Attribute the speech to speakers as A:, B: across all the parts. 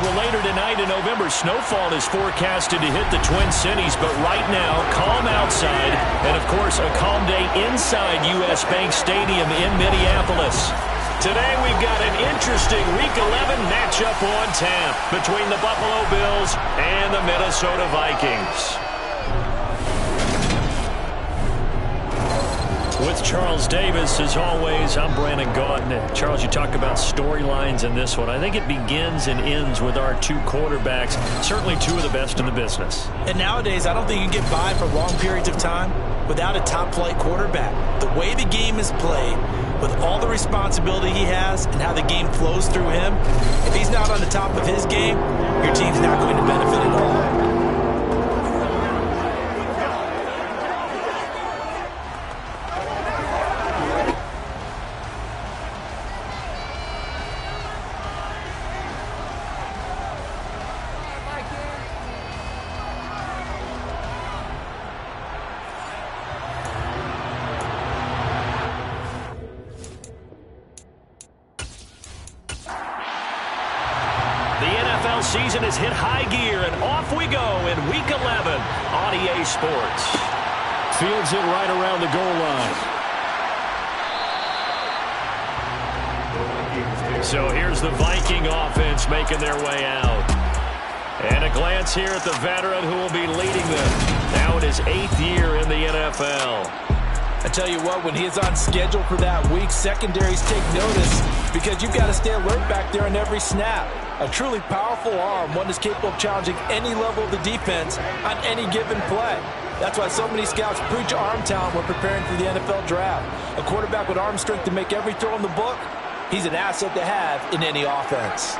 A: Well, later tonight in November, snowfall is forecasted to hit the Twin Cities, but right now, calm outside, and of course, a calm day inside U.S. Bank Stadium in Minneapolis. Today, we've got an interesting Week 11 matchup on tap between the Buffalo Bills and the Minnesota Vikings. With Charles Davis, as always, I'm Brandon Gaudin. Charles, you talk about storylines in this one. I think it begins and ends with our two quarterbacks, certainly two of the best in the business.
B: And nowadays, I don't think you can get by for long periods of time without a top-flight quarterback. The way the game is played, with all the responsibility he has and how the game flows through him, if he's not on the top of his game, your team's not going to benefit at all.
A: Season has hit high gear, and off we go in Week 11 on EA Sports.
C: Fields it right around the goal line.
A: So here's the Viking offense making their way out. And a glance here at the veteran who will be leading them now in his 8th year in the NFL.
B: I tell you what, when he is on schedule for that week, secondaries take notice because you've got to stay alert back there on every snap. A truly powerful arm, one that's capable of challenging any level of the defense on any given play. That's why so many scouts preach arm talent when preparing for the NFL draft. A quarterback with arm strength to make every throw in the book, he's an asset to have in any offense.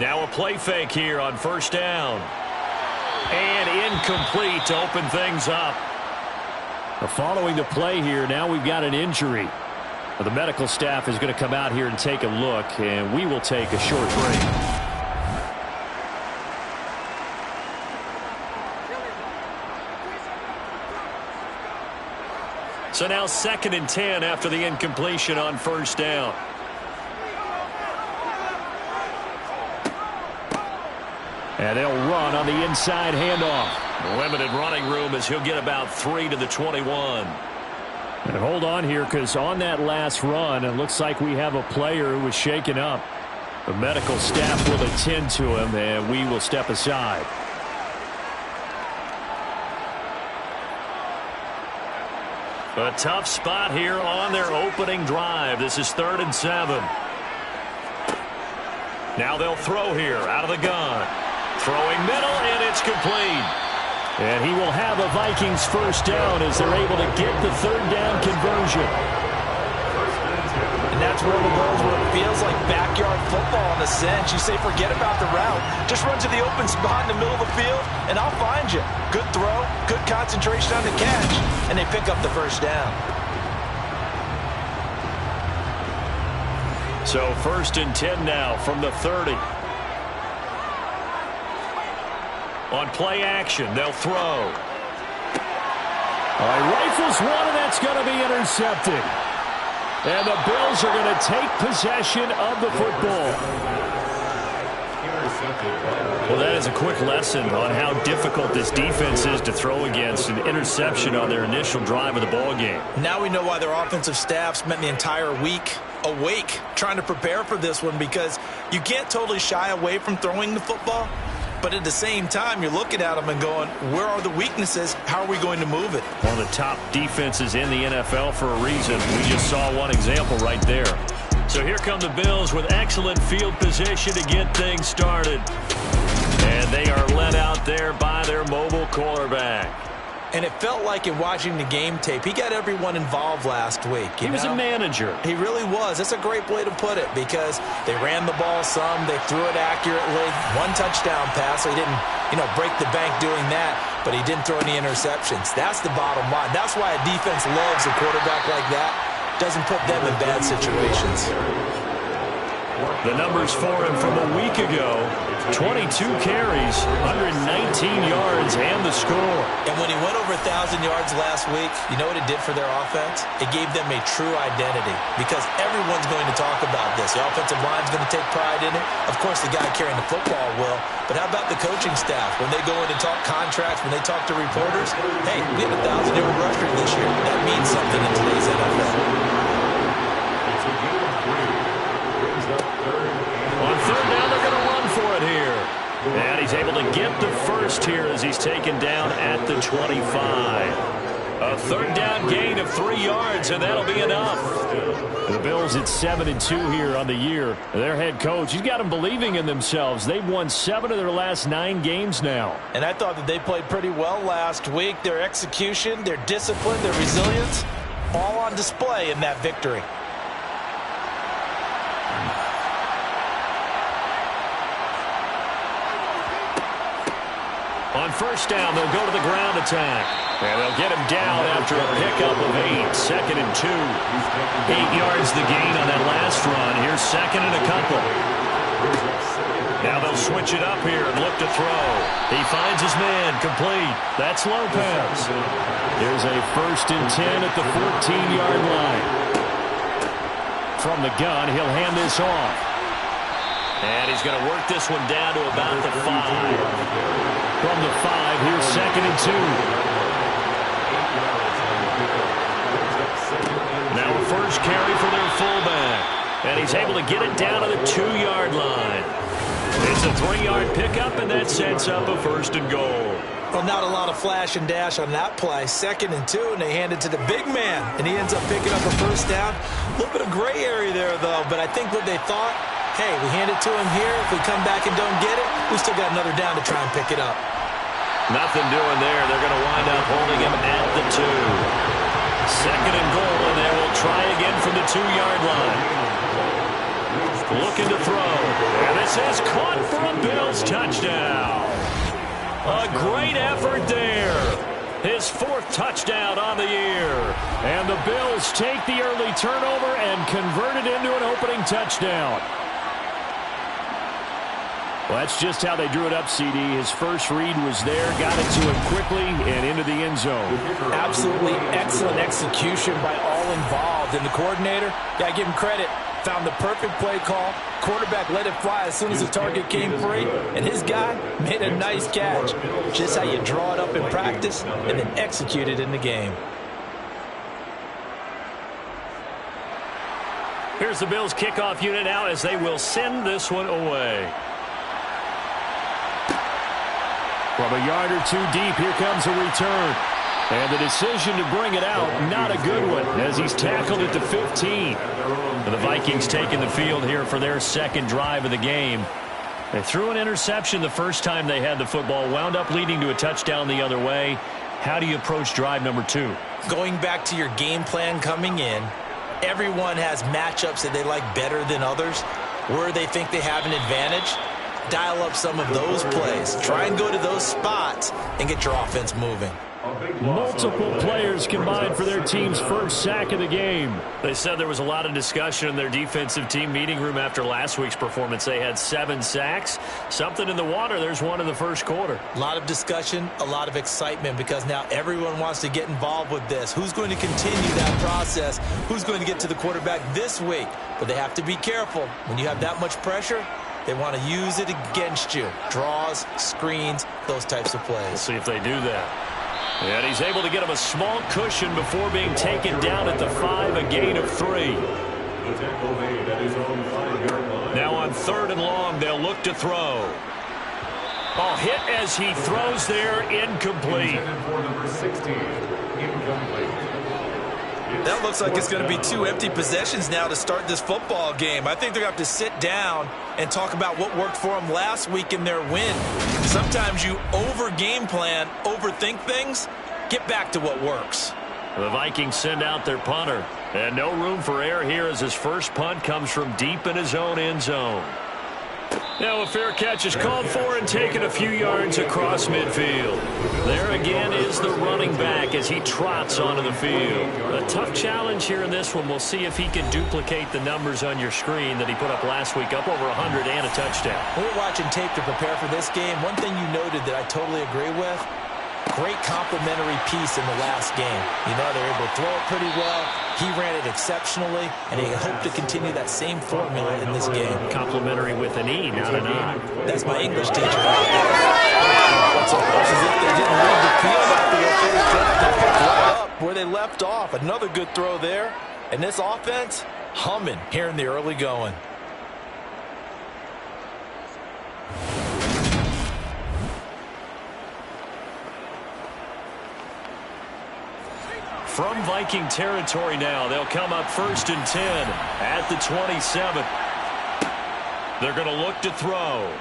A: Now a play fake here on first down. And incomplete to open things up.
C: Following the play here, now we've got an injury. The medical staff is going to come out here and take a look, and we will take a short break.
A: So now 2nd and 10 after the incompletion on first down.
C: And they'll run on the inside handoff.
A: Limited running room as he'll get about 3 to the 21.
C: And hold on here, because on that last run, it looks like we have a player who was shaken up. The medical staff will attend to him, and we will step aside.
A: A tough spot here on their opening drive. This is 3rd and 7. Now they'll throw here out of the gun. Throwing middle, and it's complete.
C: And he will have a Vikings first down as they're able to get the 3rd down conversion.
B: And that's one of those where it feels like backyard football in a sense. You say forget about the route. Just run to the open spot in the middle of the field, and I'll find you. Good throw, good concentration on the catch, and they pick up the first down.
A: So 1st and 10 now from the 30. On play action, they'll throw.
C: All right, rifles one, and that's going to be intercepted. And the Bills are going to take possession of the football.
A: Well, that is a quick lesson on how difficult this defense is to throw against. An interception on their initial drive of the ball game.
B: Now we know why their offensive staff spent the entire week awake trying to prepare for this one, because you can't totally shy away from throwing the football. But at the same time, you're looking at them and going, where are the weaknesses? How are we going to move it?
A: One of the top defenses in the NFL for a reason. We just saw one example right there. So here come the Bills with excellent field position to get things started. And they are led out there by their mobile quarterback.
B: And it felt like in watching the game tape, he got everyone involved last week.
A: He was a manager.
B: He really was. That's a great way to put it, because they ran the ball some, they threw it accurately. 1 touchdown pass, so he didn't, break the bank doing that, but he didn't throw any interceptions. That's the bottom line. That's why a defense loves a quarterback like that. Doesn't put them in bad situations.
A: The numbers for him from a week ago: 22 carries, 119 yards, and the score.
B: And when he went over 1,000 yards last week, you know what it did for their offense? It gave them a true identity, because everyone's going to talk about this. The offensive line's going to take pride in it. Of course, the guy carrying the football will. But how about the coaching staff? When they go in and talk contracts, when they talk to reporters, hey, we had a 1,000-yard rusher this year. That means something in today's NFL.
A: On third down, they're going to run for it here. And he's able to get the first here as he's taken down at the 25. A third down gain of 3 yards, and that'll be enough. The Bills at 7-2 here on the year. Their head coach, he's got them believing in themselves. They've won 7 of their last 9 games now.
B: And I thought that they played pretty well last week. Their execution, their discipline, their resilience, all on display in that victory.
A: On first down, they'll go to the ground attack. And they'll get him down after a pickup of 8. 2nd and 2. 8 yards the gain on that last run. Here's 2nd and a couple. Now they'll switch it up here and look to throw. He finds his man, complete. That's Lopez. Here's a 1st and 10 at the 14-yard line. From the gun, he'll hand this off. And he's going to work this one down to about the 5. From the 5, here's 2nd and 2. Now a first carry for their fullback. And he's able to get it down to the 2-yard line. It's a 3-yard pickup, and that sets up a 1st and goal.
B: Well, not a lot of flash and dash on that play. 2nd and 2, and they hand it to the big man. And he ends up picking up a first down. A little bit of gray area there, though. But I think what they thought, hey, we hand it to him here. If we come back and don't get it, we still got another down to try and pick it up.
A: Nothing doing there. They're going to wind up holding him at the 2. 2nd and goal, and they will try again from the 2-yard line. Looking to throw. And this is caught for a Bills touchdown. A great effort there. His 4th touchdown on the year. And the Bills take the early turnover and convert it into an opening touchdown. Well, that's just how they drew it up, CD. His first read was there, got it to him quickly, and into the end zone.
B: Absolutely excellent execution by all involved. And the coordinator, got to give him credit, found the perfect play call. Quarterback let it fly as soon as the target came free, and his guy made a nice catch. Just how you draw it up in practice and then execute it in the game.
A: Here's the Bills kickoff unit now as they will send this one away. From a yard or 2 deep, here comes a return. And the decision to bring it out, not a good one, as he's tackled at the 15. And the Vikings taking the field here for their 2nd drive of the game. They threw an interception the first time they had the football, wound up leading to a touchdown the other way. How do you approach drive number 2?
B: Going back to your game plan coming in, everyone has matchups that they like better than others, where they think they have an advantage. Dial up some of those plays. Try and go to those spots and get your offense moving.
A: Multiple players combined for their team's first sack of the game. They said there was a lot of discussion in their defensive team meeting room after last week's performance. They had 7 sacks. Something in the water. There's one in the first quarter.
B: A lot of discussion, a lot of excitement, because now everyone wants to get involved with this. Who's going to continue that process? Who's going to get to the quarterback this week? But they have to be careful. When you have that much pressure, they want to use it against you. Draws, screens, those types of plays.
A: We'll see if they do that. And he's able to get him a small cushion before being taken down at the 5, a gain of 3. Now on 3rd and long, they'll look to throw. Oh, hit as he throws there, incomplete.
B: That looks like it's going to be 2 empty possessions now to start this football game. I think they're going to have to sit down and talk about what worked for them last week in their win. Sometimes you over-game plan, overthink things. Get back to what works.
A: The Vikings send out their punter. And no room for error here as his first punt comes from deep in his own end zone. Now a fair catch is called for and taken a few yards across midfield. There again is the running back as he trots onto the field. A tough challenge here in this one. We'll see if he can duplicate the numbers on your screen that he put up last week, up over 100 and a touchdown.
B: We were watching tape to prepare for this game. One thing you noted that I totally agree with, great complimentary piece in the last game. You know, they're able to throw it pretty well. He ran it exceptionally, and he hoped to continue that same formula in this game.
A: Complimentary with an E, not an I.
B: That's my English teacher. It's almost as if they didn't leave the field after their first drive. They picked right up where they left off. Another good throw there. And this offense, humming here in the early going.
A: From Viking territory now, they'll come up 1st and 10 at the 27. They're going to look to throw.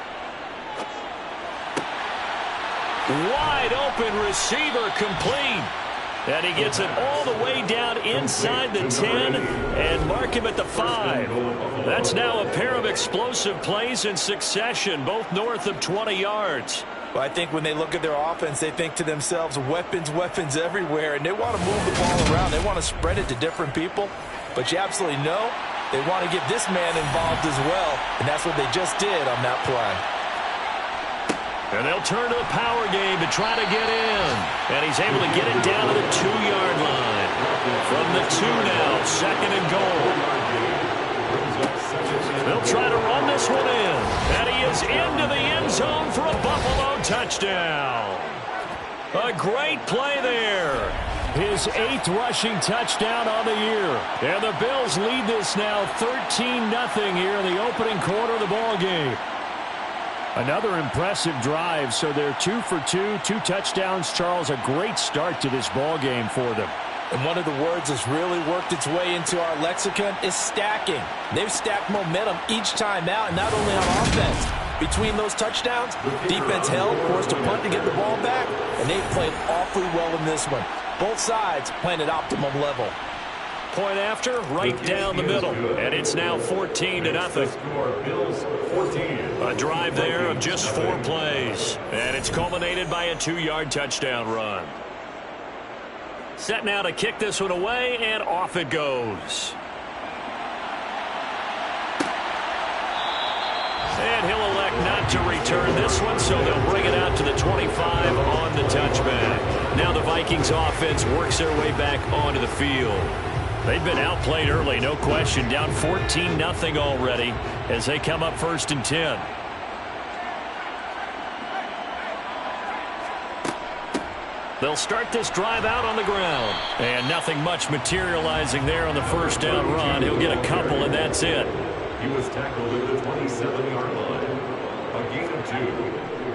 A: Wide open receiver complete. And he gets it all the way down inside the 10 and mark him at the 5. That's now a pair of explosive plays in succession, both north of 20 yards.
B: Well, I think when they look at their offense, they think to themselves, weapons, weapons everywhere, and they want to move the ball around. They want to spread it to different people, but you absolutely know they want to get this man involved as well, and that's what they just did on that play.
A: And they'll turn to the power game to try to get in, and he's able to get it down to the 2-yard line. From the 2 now, 2nd and goal. They'll try to run this one in. And he is into the end zone for a Buffalo touchdown. A great play there. His 8th rushing touchdown on the year. And the Bills lead this now 13-0 here in the opening quarter of the ball game. Another impressive drive, so they're 2 for 2, 2 touchdowns. Charles, a great start to this ball game for them.
B: And one of the words that's really worked its way into our lexicon is stacking. They've stacked momentum each time out, and not only on offense. Between those touchdowns, defense held, forced a punt to get the ball back, and they've played awfully well in this one. Both sides playing at optimum level.
A: Point after, right down the middle. And it's now 14-0. A drive there of just 4 plays. And it's culminated by a 2-yard touchdown run. Set now to kick this one away, and off it goes. And he'll elect not to return this one, so they'll bring it out to the 25 on the touchback. Now the Vikings offense works their way back onto the field. They've been outplayed early, no question. Down 14-0 already as they come up 1st and 10. They'll start this drive out on the ground. And nothing much materializing there on the 1st down run. He'll get a couple, and that's it.
D: He was tackled at the 27-yard line. A gain of 2.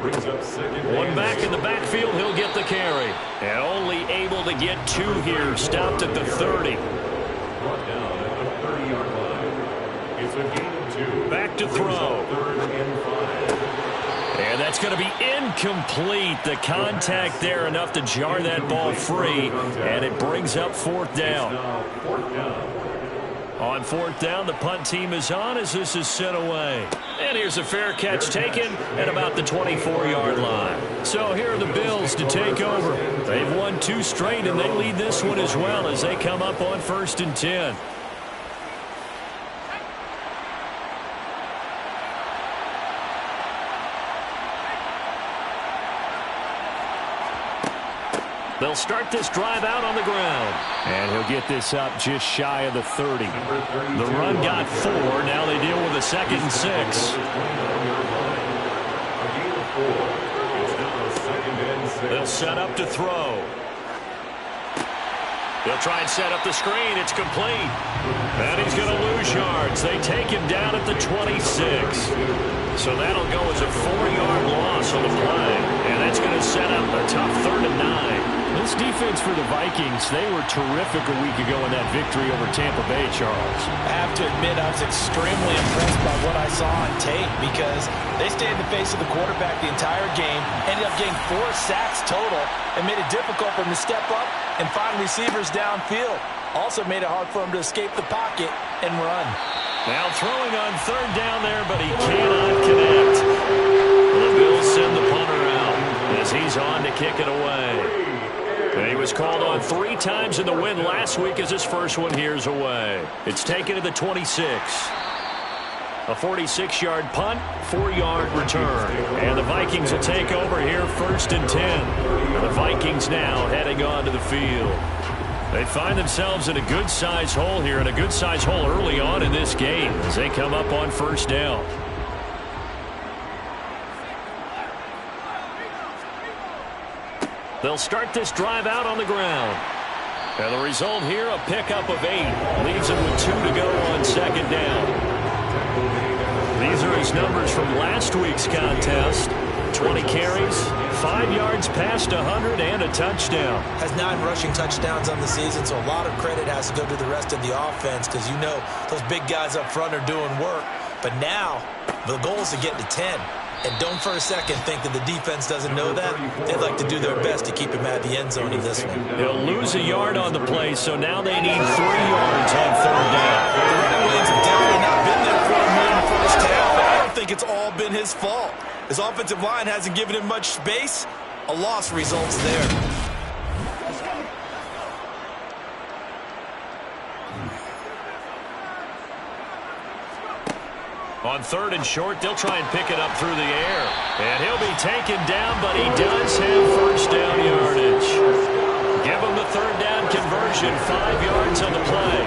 D: Brings up 2nd.
A: One back in the backfield, he'll get the carry. And only able to get 2 here. Stopped at the 30.
D: Brought down at the 30-yard line. It's a gain of 2.
A: Back to throw.
D: 3rd and 5.
A: And that's going to be incomplete. The contact there enough to jar that ball free. And it brings up 4th down. On 4th down, the punt team is on as this is sent away. And here's a fair catch taken at about the 24-yard line. So here are the Bills to take over. They've won 2 straight, and they lead this one as well as they come up on 1st and 10. They'll start this drive out on the ground. And he'll get this up just shy of the 30. The run got 4. Now they deal with a 2nd and 6. They'll set up to throw. They'll try and set up the screen. It's complete. And he's going to lose yards. They take him down at the 26. So that'll go as a 4-yard loss on the play. And that's going to set up a tough 3rd and 9. This defense for the Vikings, they were terrific a week ago in that victory over Tampa Bay, Charles.
B: I have to admit I was extremely impressed by what I saw on tape because they stayed in the face of the quarterback the entire game, ended up getting 4 sacks total, and made it difficult for him to step up and find receivers downfield. Also made it hard for him to escape the pocket and run.
A: Now throwing on third down there, but he cannot connect. The Bills send the punter out as he's on to kick it away. And he was called on 3 times in the win last week as his first one here's away. It's taken to the 26. A 46-yard punt, 4-yard return. And the Vikings will take over here 1st and 10. And the Vikings now heading onto the field. They find themselves in a good-sized hole here, and a good-sized hole early on in this game as they come up on 1st down. They'll start this drive out on the ground. And the result here, a pickup of 8. Leaves them with 2 to go on 2nd down. These are his numbers from last week's contest. 20 carries, 5 yards past 100, and a touchdown.
B: Has 9 rushing touchdowns on the season, so a lot of credit has to go to the rest of the offense because you know those big guys up front are doing work. But now the goal is to get to 10. And don't for a second think that the defense doesn't know that. They'd like to do their best to keep him out of the end zone in this one.
A: They'll lose a yard on the play, so now they need 3 yards on 3rd down.
B: The running lanes have definitely not been there for him in the first half, but I don't think it's all been his fault. His offensive line hasn't given him much space. A loss results there.
A: On 3rd and short, they'll try and pick it up through the air. And he'll be taken down, but he does have 1st down yardage. Give him the 3rd down conversion, 5 yards on the play.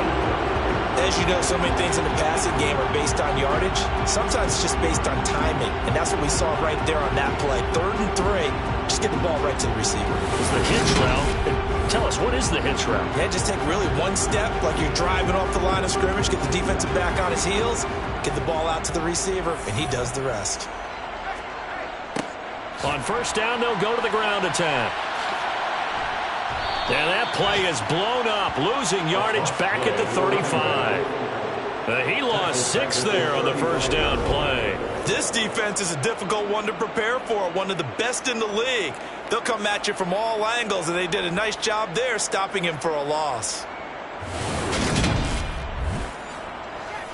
B: As you know, so many things in the passing game are based on yardage. Sometimes it's just based on timing, and that's what we saw right there on that play. 3rd and 3, just get the ball right to the receiver.
A: It's the hitch route. Tell us, what is the hitch route?
B: Yeah, just take really one step like you're driving off the line of scrimmage, get the defensive back on his heels, get the ball out to the receiver, and he does the rest.
A: On 1st down, they'll go to the ground attack. And that play is blown up, losing yardage back at the 35. He lost 6 there on the 1st down play.
B: This defense is a difficult one to prepare for, one of the best in the league. They'll come at you from all angles, and they did a nice job there stopping him for a loss.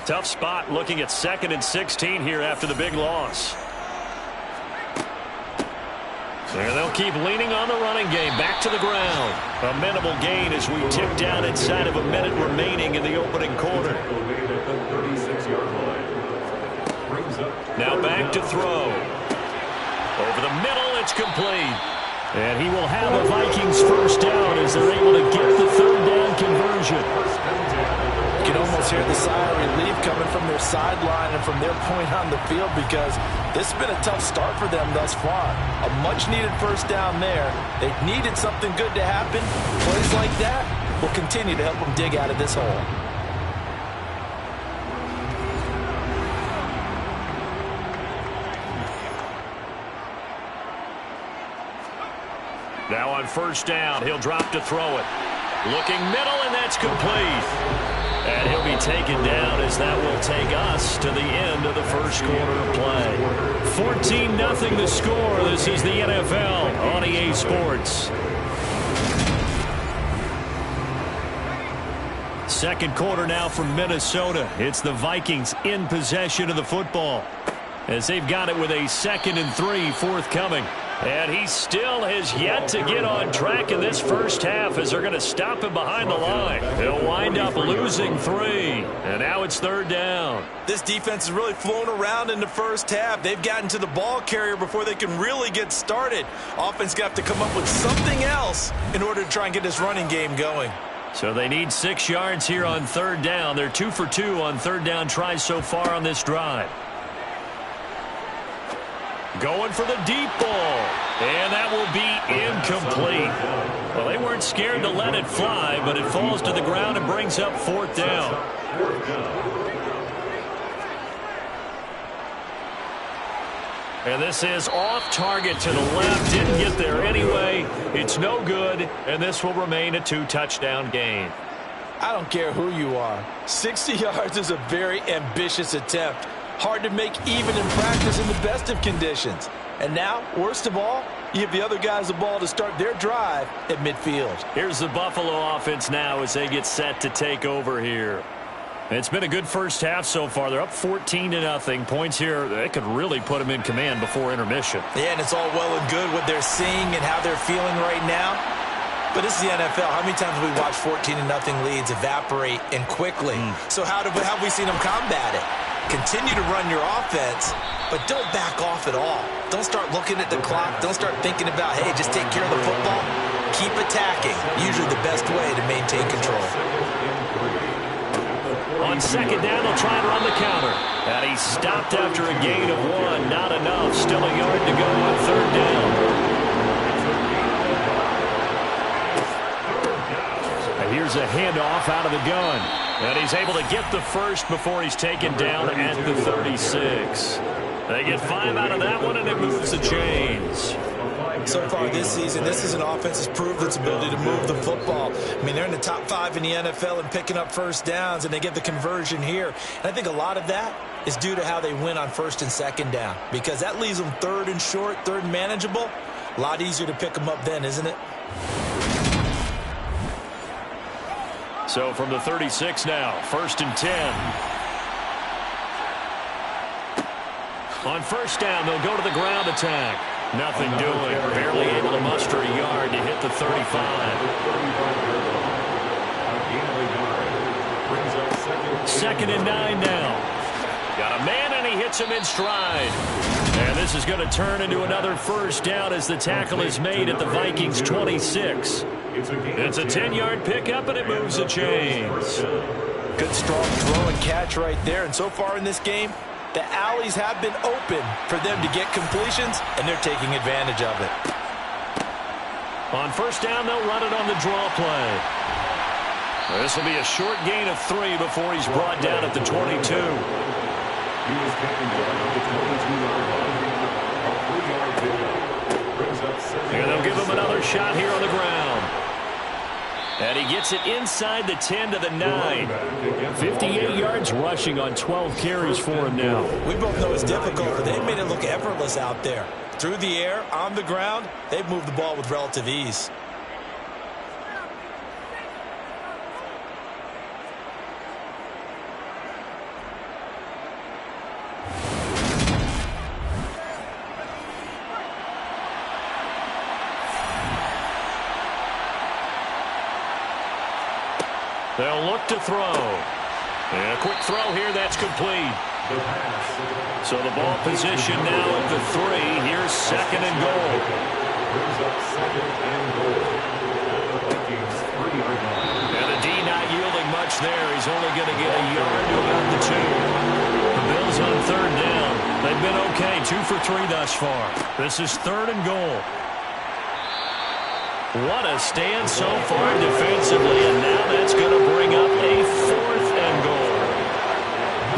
A: Tough spot looking at 2nd and 16 here after the big loss. And they'll keep leaning on the running game. Back to the ground. A minimal gain as we tick down inside of a minute remaining in the opening quarter. Now back to throw. Over the middle, it's complete. And he will have a Vikings 1st down as they're able to get the 3rd down conversion.
B: You can almost hear the sigh of relief coming from their sideline and from their point on the field because this has been a tough start for them thus far. A much-needed 1st down there. They needed something good to happen. Plays like that will continue to help them dig out of this hole.
A: Now on 1st down, he'll drop to throw it. Looking middle, and that's complete. And he'll be taken down as that will take us to the end of the 1st quarter of play. 14-0 the score. This is the NFL on EA Sports. 2nd quarter now from Minnesota. It's the Vikings in possession of the football as they've got it with a 2nd and 3 forthcoming. And he still has yet to get on track in this 1st half as they're going to stop him behind the line. He'll wind up losing 3. And now it's 3rd down.
B: This defense has really flown around in the 1st half. They've gotten to the ball carrier before they can really get started. Offense got to come up with something else in order to try and get this running game going.
A: So they need 6 yards here on 3rd down. They're 2 for 2 on 3rd down tries so far on this drive. Going for the deep ball. And that will be incomplete. Well, they weren't scared to let it fly, but it falls to the ground and brings up 4th down. And this is off target to the left. Didn't get there anyway. It's no good, and this will remain a 2-touchdown game.
B: I don't care who you are. 60 yards is a very ambitious attempt. Hard to make even in practice in the best of conditions. And now, worst of all, you give the other guys the ball to start their drive at midfield.
A: Here's the Buffalo offense now as they get set to take over here.
C: It's been a good first half so far. They're up 14-0. Points here, they could really put them in command before intermission.
B: Yeah, and it's all well and good what they're seeing and how they're feeling right now. But this is the NFL. How many times have we watched 14-0 leads evaporate and quickly? So how have we seen them combat it? Continue to run your offense, but don't back off at all. Don't start looking at the clock. Don't start thinking about, hey, just take care of the football. Keep attacking. Usually the best way to maintain control.
C: On second down, they'll try and run the counter. And he stopped after a gain of 1. Not enough. Still a yard to go on third down. And here's a handoff out of the gun. And he's able to get the first before he's taken down at the 36. They get 5 out of that one, and it moves the chains.
B: So far this season, this is an offense that's proved its ability to move the football. I mean, they're in the top 5 in the NFL and picking up first downs, and they get the conversion here. And I think a lot of that is due to how they win on first and second down, because that leaves them third and short, third and manageable. A lot easier to pick them up then, isn't it?
C: So from the 36 now, 1st and 10. On first down, they'll go to the ground attack. Nothing doing. Barely able to muster a yard to hit the 35. Second and 9 now. Got a man, and he hits him in stride. And this is going to turn into another first down as the tackle is made at the Vikings 26. It's a 10-yard pickup, and it moves the chains.
B: Good, strong throw and catch right there. And so far in this game, the alleys have been open for them to get completions, and they're taking advantage of it.
C: On first down, they'll run it on the draw play. This will be a short gain of 3 before he's brought down at the 22. And they'll give him another shot here on the ground. And he gets it inside the 10 to the 9. 58 yards rushing on 12 carries for him now.
B: We both know it's difficult, but they've made it look effortless out there. Through the air, on the ground, they've moved the ball with relative ease.
C: They'll look to throw. And a quick throw here, that's complete. So the ball position now at the 3. Here's second and goal. And the D not yielding much there. He's only going to get a yard to about the 2. The Bills on third down. They've been okay, 2 for 3 thus far. This is third and goal. What a stand so far defensively, and now that's going to bring up a 4th and goal.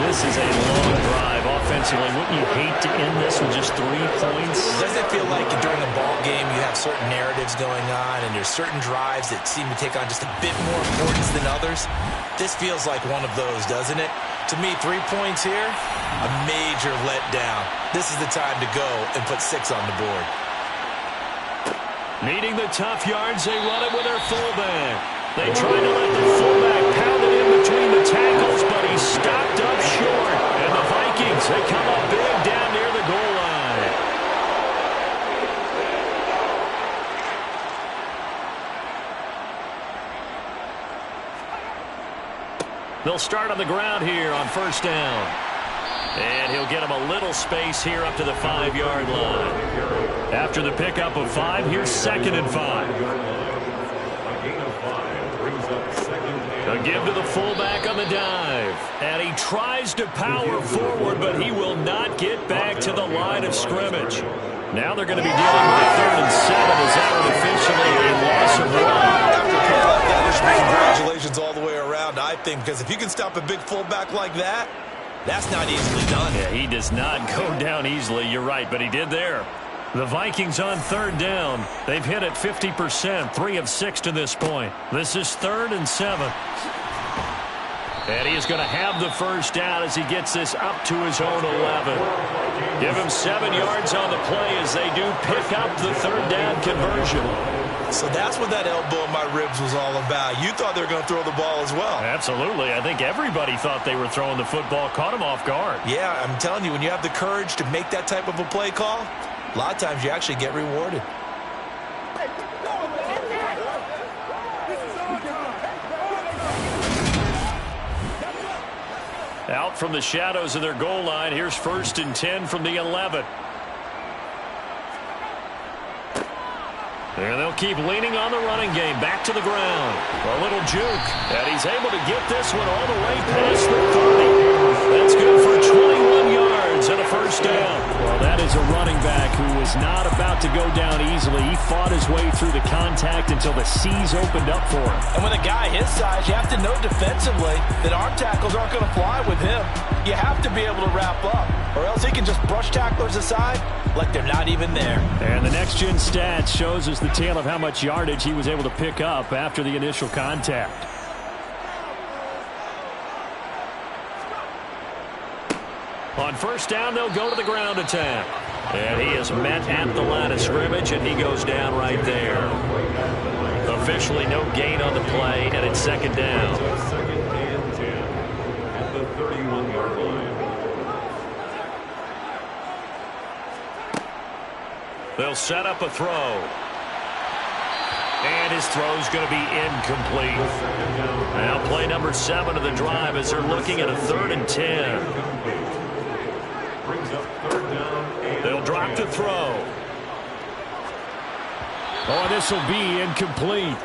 C: This is a long drive offensively. Wouldn't you hate to end this with just 3 points?
B: Doesn't it feel like during a ball game you have certain narratives going on, and there's certain drives that seem to take on just a bit more importance than others? This feels like one of those, doesn't it? To me, 3 points here, a major letdown. This is the time to go and put 6 on the board.
C: Needing the tough yards, they run it with their fullback. They try to let the fullback pound it in between the tackles, but he's stopped up short. And the Vikings, they come up big down near the goal line. They'll start on the ground here on first down. And he'll get him a little space here up to the 5-yard line. After the pickup of 5, here's second and 5. A give to the fullback on the dive. And he tries to power forward, but he will not get back to the line of scrimmage. Now they're going to be dealing with a 3rd and 7 as that one officially a loss of 1.
B: After a play like that, there should be congratulations all the way around, I think, because if you can stop a big fullback like that, that's not easily done.
C: Yeah, he does not go down easily. You're right, but he did there. The Vikings on third down. They've hit it 50%, 3 of 6 to this point. This is 3rd and 7. And he is going to have the first down as he gets this up to his own 11. Give him 7 yards on the play as they do pick up the 3rd down conversion.
B: So that's what that elbow in my ribs was all about. You thought they were going to throw the ball as well.
C: Absolutely. I think everybody thought they were throwing the football, caught him off guard.
B: Yeah, I'm telling you, when you have the courage to make that type of a play call, a lot of times you actually get rewarded.
C: Out from the shadows of their goal line. Here's 1st and 10 from the 11. And they'll keep leaning on the running game. Back to the ground. A little juke. And he's able to get this one all the way past the 30. That's good for 21 yards and a first down. Well, that is a running back who was not about to go down easily. He fought his way through the contact until the seas opened up for him.
B: And with a guy his size, you have to know defensively that arm tackles aren't going to fly with him. You have to be able to wrap up, or else he can just brush tacklers aside like they're not even there.
C: And the next-gen stats shows us the tale of how much yardage he was able to pick up after the initial contact. On first down, they'll go to the ground attack. And he is met at the line of scrimmage, and he goes down right there. Officially no gain on the play, and it's second down.
D: Second and 10 at the 31-yard line.
C: They'll set up a throw. And his throw's going to be incomplete. Now play number 7 of the drive as they're looking at a 3rd and 10. They'll drop the throw. Oh, this will be incomplete.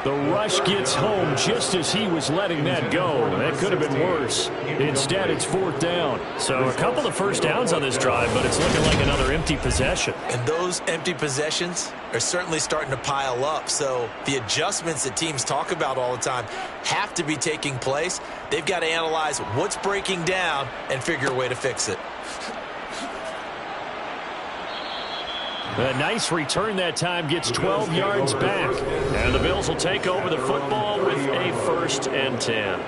C: The rush gets home just as he was letting that go. That could have been worse. Instead, it's 4th down. So a couple of first downs on this drive, but it's looking like another empty possession.
B: And those empty possessions are certainly starting to pile up. So the adjustments that teams talk about all the time have to be taking place. They've got to analyze what's breaking down and figure a way to fix it.
C: A nice return that time, gets 12 yards back. And the Bills will take over the football with a 1st and 10.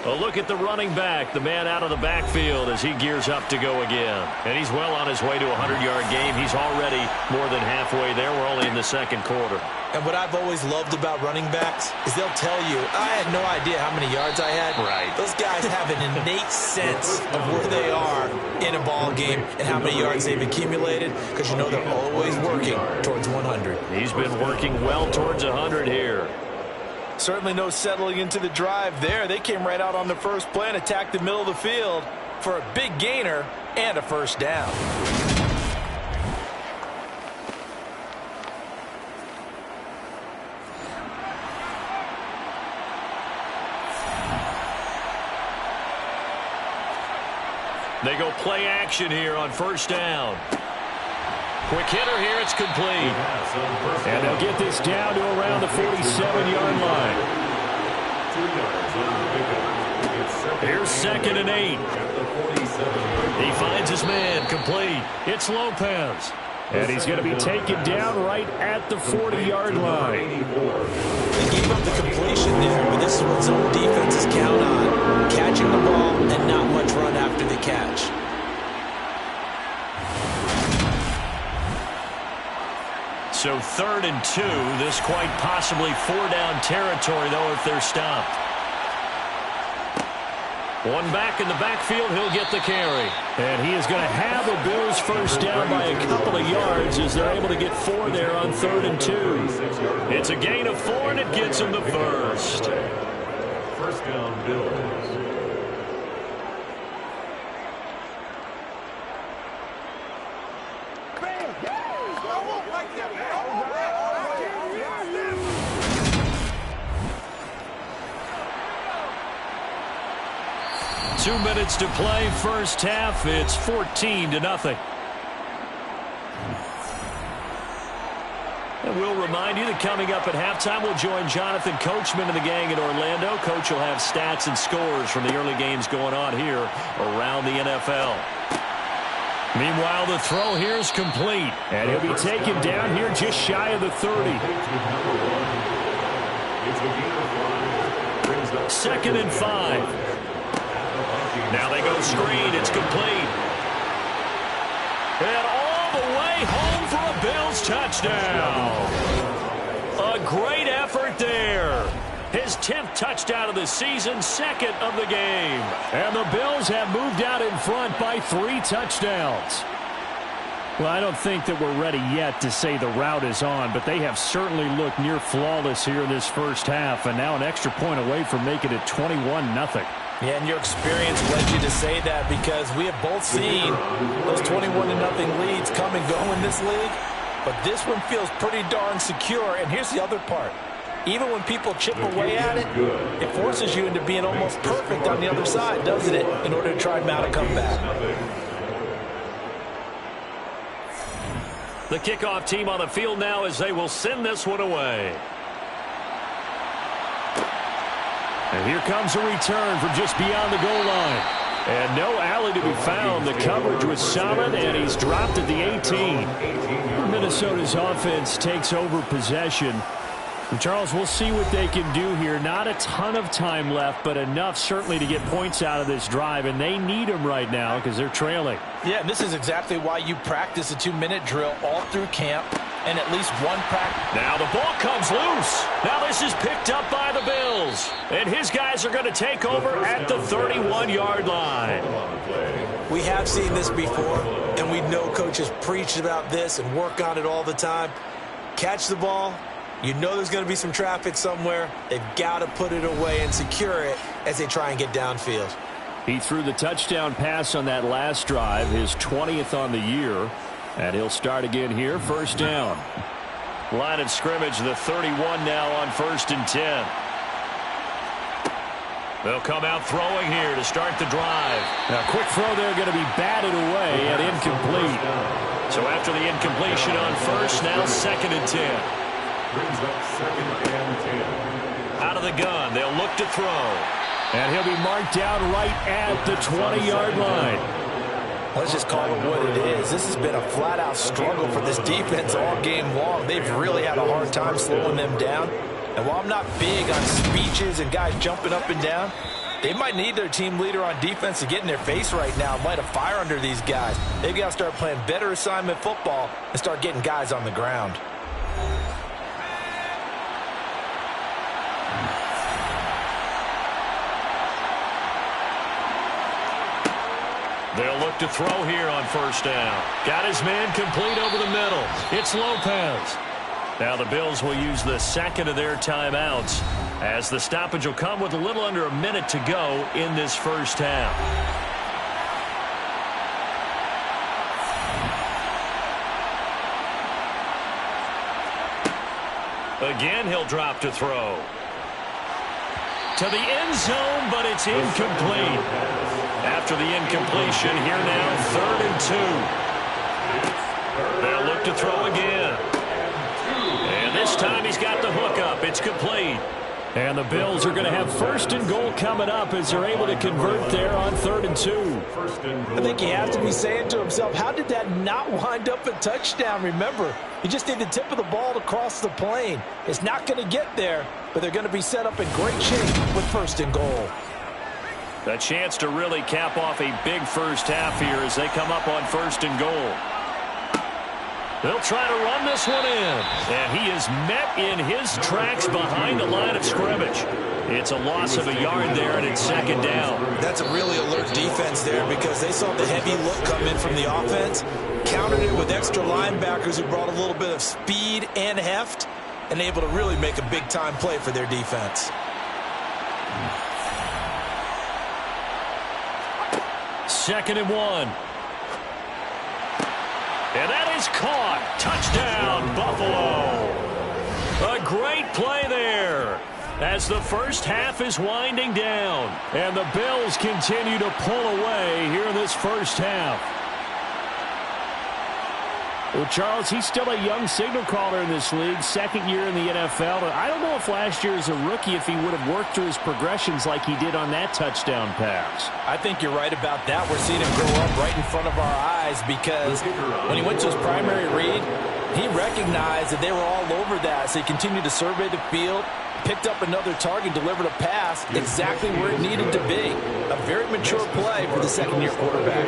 C: A look at the running back, the man out of the backfield as he gears up to go again. And he's well on his way to a 100-yard game. He's already more than halfway there. We're only in the second quarter.
B: And what I've always loved about running backs is they'll tell you, I had no idea how many yards I had.
C: Right.
B: Those guys have an innate sense of where they are in a ball game and how many yards they've accumulated, because you know they're always working towards 100.
C: He's been working well towards 100 here.
B: Certainly no settling into the drive there. They came right out on the first play and attacked the middle of the field for a big gainer and a first down.
C: They go play action here on first down. Quick hitter here, it's complete. And they'll get this down to around the 47-yard line. Here's 2nd and 8. He finds his man, complete. It's Lopez. And he's going to be taken down right at the 40-yard line.
B: They gave up the completion there, but this is what zone defenses count on. Catching the ball and not much run after the catch.
C: So 3rd and 2. This quite possibly 4-down territory, though, if they're stopped. One back in the backfield, he'll get the carry. And he is going to have the Bills first down by a couple of yards as they're able to get 4 there on 3rd and 2. It's a gain of 4, and it gets him the first.
D: First down, Bills.
C: Two minutes to play, first half. It's 14-0. And we'll remind you that coming up at halftime, we'll join Jonathan Coachman and the gang in Orlando. Coach will have stats and scores from the early games going on here around the NFL. Meanwhile, the throw here is complete. And he'll be taken down here just shy of the 30. 2nd and 5. Now they go screen. It's complete. And all the way home for a Bills touchdown. A
A: 10th touchdown of the season, second of the game.
C: And the Bills have moved out in front by 3 touchdowns. Well, I don't think that we're ready yet to say the route is on, but they have certainly looked near flawless here in this first half, and now an extra point away from making it 21-0.
B: Yeah, and your experience led you to say that, because we have both seen those 21-0 leads come and go in this league, but this one feels pretty darn secure. And here's the other part. Even when people chip away at it, it forces you into being almost perfect on the other side, doesn't it, in order to try and mount a comeback.
A: The kickoff team on the field now as they will send this one away.
C: And here comes a return from just beyond the goal line. And no alley to be found. The coverage was solid, and he's dropped at the 18. Minnesota's offense takes over possession. And Charles, we'll see what they can do here. Not a ton of time left, but enough certainly to get points out of this drive, and they need them right now because they're trailing.
B: Yeah, and this is exactly why you practice a 2-minute drill all through camp and at least one practice.
A: Now the ball comes loose. Now this is picked up by the Bills, and his guys are going to take over at the 31-yard line.
E: We have seen this before, and we know coaches preach about this and work on it all the time. Catch the ball. You know there's going to be some traffic somewhere. They've got to put it away and secure it as they try and get downfield.
C: He threw the touchdown pass on that last drive, his 20th on the year. And he'll start again here, first down.
A: Line of scrimmage, the 31 now on 1st and 10. They'll come out throwing here to start the drive.
C: Now, quick throw there going to be batted away and incomplete.
A: So after the incompletion on first, now 2nd and 10.
D: Brings up 2nd and 10.
A: Out of the gun, they'll look to throw.
C: And he'll be marked down right at the 20-yard line.
B: Let's just call it what it is. This has been a flat-out struggle for this defense all game long. They've really had a hard time slowing them down. And while I'm not big on speeches and guys jumping up and down, they might need their team leader on defense to get in their face right now and light a fire under these guys. They've got to start playing better assignment football and start getting guys on the ground.
A: They'll look to throw here on first down. Got his man complete over the middle. It's Lopez. Now the Bills will use the second of their timeouts as the stoppage will come with a little under a minute to go in this first half. Again, he'll drop to throw. To the end zone, but it's incomplete. After the incompletion, here now, 3rd and 2. They'll look to throw again. And this time he's got the hook up. It's complete.
C: And the Bills are going to have 1st and goal coming up as they're able to convert there on 3rd and 2.
B: I think he has to be saying to himself, how did that not wind up a touchdown? Remember, you just need the tip of the ball to cross the plane. It's not going to get there, but they're going to be set up in great shape with 1st and goal.
A: A chance to really cap off a big first half here as they come up on 1st and goal. They'll try to run this one in. And he is met in his tracks behind the line of scrimmage. It's a loss of a yard there, and it's 2nd down.
E: That's a really alert defense there because they saw the heavy look come in from the offense, countered it with extra linebackers who brought a little bit of speed and heft, and able to really make a big-time play for their defense.
A: 2nd and 1. And that is caught. Touchdown, Buffalo. A great play there as the first half is winding down.
C: And the Bills continue to pull away here in this first half. Well, Charles, he's still a young signal caller in this league, 2nd year in the NFL. I don't know if last year as a rookie if he would have worked through his progressions like he did on that touchdown pass.
B: I think you're right about that. We're seeing him grow up right in front of our eyes because when he went to his primary read, he recognized that they were all over that, so he continued to survey the field, picked up another target, delivered a pass exactly where it needed to be. A very mature play for the 2nd-year quarterback.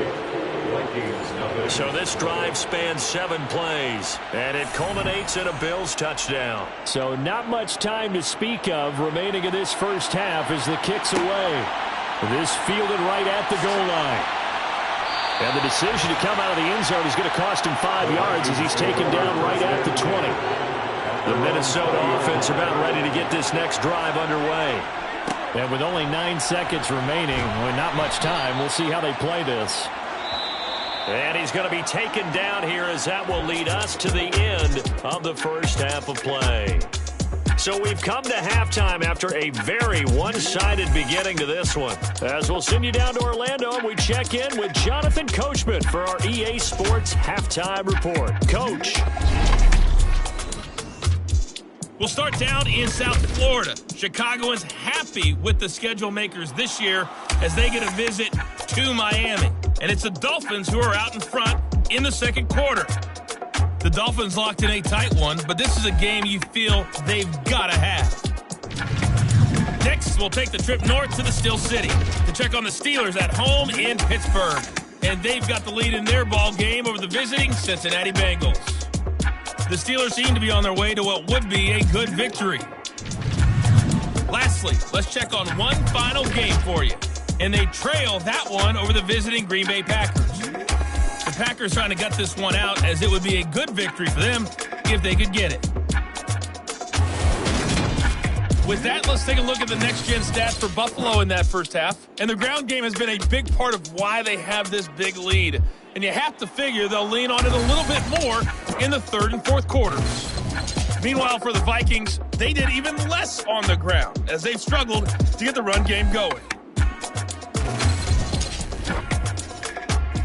A: So this drive spans 7 plays, and it culminates in a Bills touchdown.
C: So not much time to speak of remaining in this first half as the kick's away. This fielded right at the goal line. And the decision to come out of the end zone is going to cost him 5 yards as he's taken down right at the 20. The Minnesota offense about ready to get this next drive underway. And with only 9 seconds remaining, with not much time, we'll see how they play this.
A: And he's going to be taken down here as that will lead us to the end of the first half of play. So we've come to halftime after a very one-sided beginning to this one. As we'll send you down to Orlando and we check in with Jonathan Coachman for our EA Sports Halftime Report. Coach.
F: We'll start down in South Florida. Chicagoans happy with the schedule makers this year as they get a visit to Miami. And it's the Dolphins who are out in front in the second quarter. The Dolphins locked in a tight one, but this is a game you feel they've got to have. Next, we'll take the trip north to the Steel City to check on the Steelers at home in Pittsburgh. And they've got the lead in their ball game over the visiting Cincinnati Bengals. The Steelers seem to be on their way to what would be a good victory. Lastly, let's check on one final game for you. And they trail that one over the visiting Green Bay Packers. The Packers trying to gut this one out as it would be a good victory for them if they could get it. With that, let's take a look at the next-gen stats for Buffalo in that first half. And the ground game has been a big part of why they have this big lead. And you have to figure they'll lean on it a little bit more in the third and fourth quarters. Meanwhile, for the Vikings, they did even less on the ground as they've struggled to get the run game going.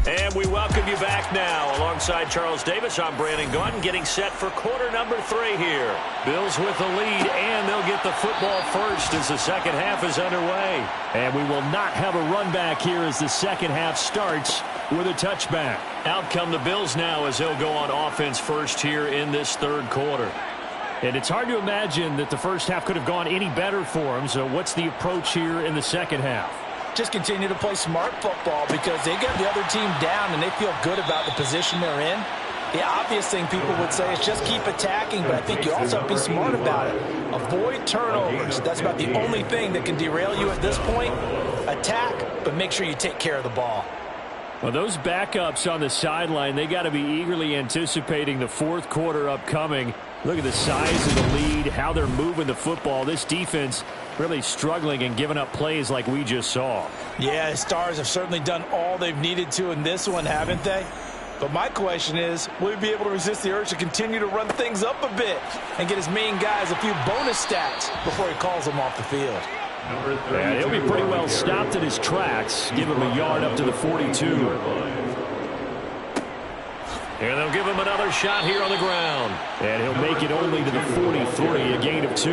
A: And we welcome you back now. Alongside Charles Davis, I'm Brandon Gaudin, getting set for quarter number 3 here. Bills with the lead, and they'll get the football first as the second half is underway.
C: And we will not have a run back here as the second half starts with a touchback.
A: Out come the Bills now as they'll go on offense first here in this third quarter.
C: And it's hard to imagine that the first half could have gone any better for them. So what's the approach here in the second half?
E: Just continue to play smart football because they get the other team down and they feel good about the position they're in. The obvious thing people would say is just keep attacking, but I think you also have to be smart about it. Avoid turnovers. That's about the only thing that can derail you at this point. Attack, but make sure you take care of the ball.
C: Well, those backups on the sideline, they got to be eagerly anticipating the fourth quarter upcoming. Look at the size of the lead, how they're moving the football. This defense really struggling and giving up plays like we just saw.
E: Yeah, the Stars have certainly done all they've needed to in this one, haven't they? But my question is, will he be able to resist the urge to continue to run things up a bit and get his main guys a few bonus stats before he calls them off the field?
C: Yeah, he'll be pretty well stopped in his tracks. Give him a yard up to the 42.
A: And they'll give him another shot here on the ground.
C: And he'll make it only to the 43, a gain of 2.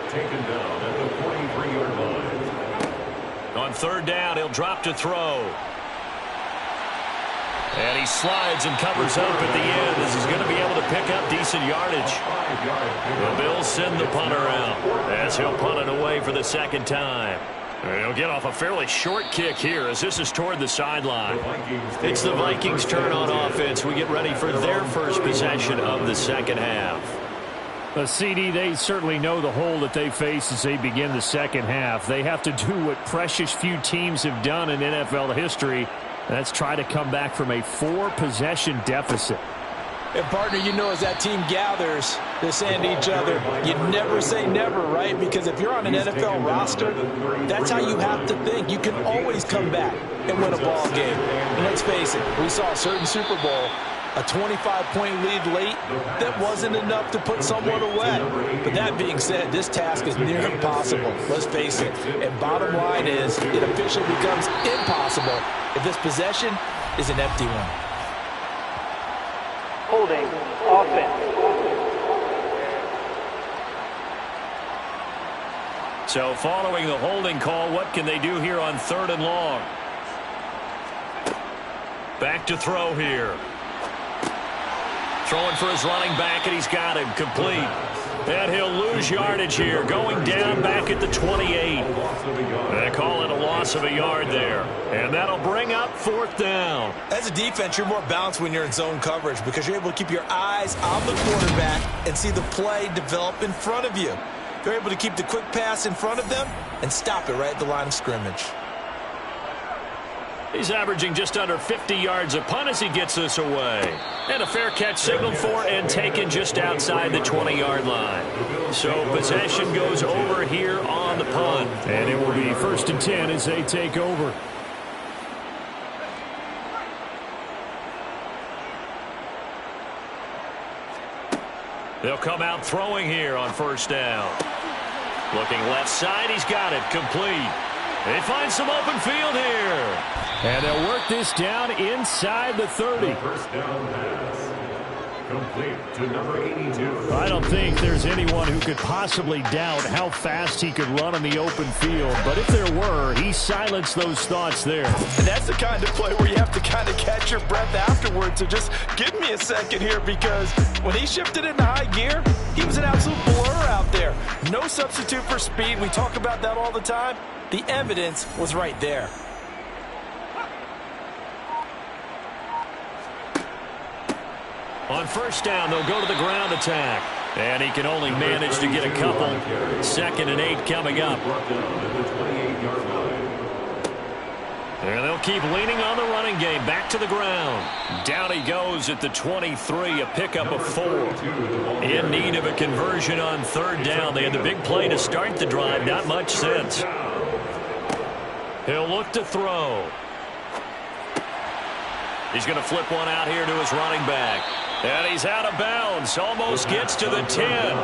D: Taken down at the 43-yard line.
A: On third down, he'll drop to throw. And he slides and covers up at the end as he's going to be able to pick up decent yardage. The Bills send the punter out as he'll punt it away for the second time. And he'll get off a fairly short kick here as this is toward the sideline. It's the Vikings' turn on offense. We get ready for their first possession of the second half.
C: CD, they certainly know the hole that they face as they begin the second half. They have to do what precious few teams have done in NFL history. That's try to come back from a 4-possession deficit.
E: And, partner, you know as that team gathers, they're saying to each other, you never say never, right? Because if you're on an NFL roster, that's how you have to think. You can always come back and win a ball game. And let's face it, we saw a certain Super Bowl, a 25-point lead late, that wasn't enough to put someone away. But that being said, this task is near impossible. Let's face it. And bottom line is, it officially becomes impossible if this possession is an empty one.
G: Holding offense.
A: So following the holding call, what can they do here on third and long? Back to throw here. Throwing for his running back, and he's got him complete.
C: And he'll lose yardage here, going down back at the 28. They call it a loss of a yard there. And that'll bring up 4th down.
E: As a defense, you're more balanced when you're in zone coverage because you're able to keep your eyes on the quarterback and see the play develop in front of you. You're able to keep the quick pass in front of them and stop it right at the line of scrimmage.
C: He's averaging just under 50 yards a punt as he gets this away. And a fair catch signaled for and taken just outside the 20-yard line. So possession goes over here on the punt.
G: And it will be 1st and 10 as they take over.
C: They'll come out throwing here on 1st down. Looking left side, he's got it complete. They find some open field here.
G: And they'll work this down inside the 30.
D: First down pass. Complete to number 82.
G: I don't think there's anyone who could possibly doubt how fast he could run on the open field. But if there were, he silenced those thoughts there.
B: And that's the kind of play where you have to kind of catch your breath afterwards. So just give me a second here, because when he shifted into high gear, he was an absolute blur out there. No substitute for speed. We talk about that all the time. The evidence was right there.
C: On 1st down, they'll go to the ground attack. And he can only manage to get a couple. 2nd and 8 coming up. And they'll keep leaning on the running game. Back to the ground. Down he goes at the 23, a pickup of 4. In need of a conversion on 3rd down. They had the big play to start the drive. Not much sense. He'll look to throw. He's going to flip one out here to his running back. And he's out of bounds. Almost gets to the 10.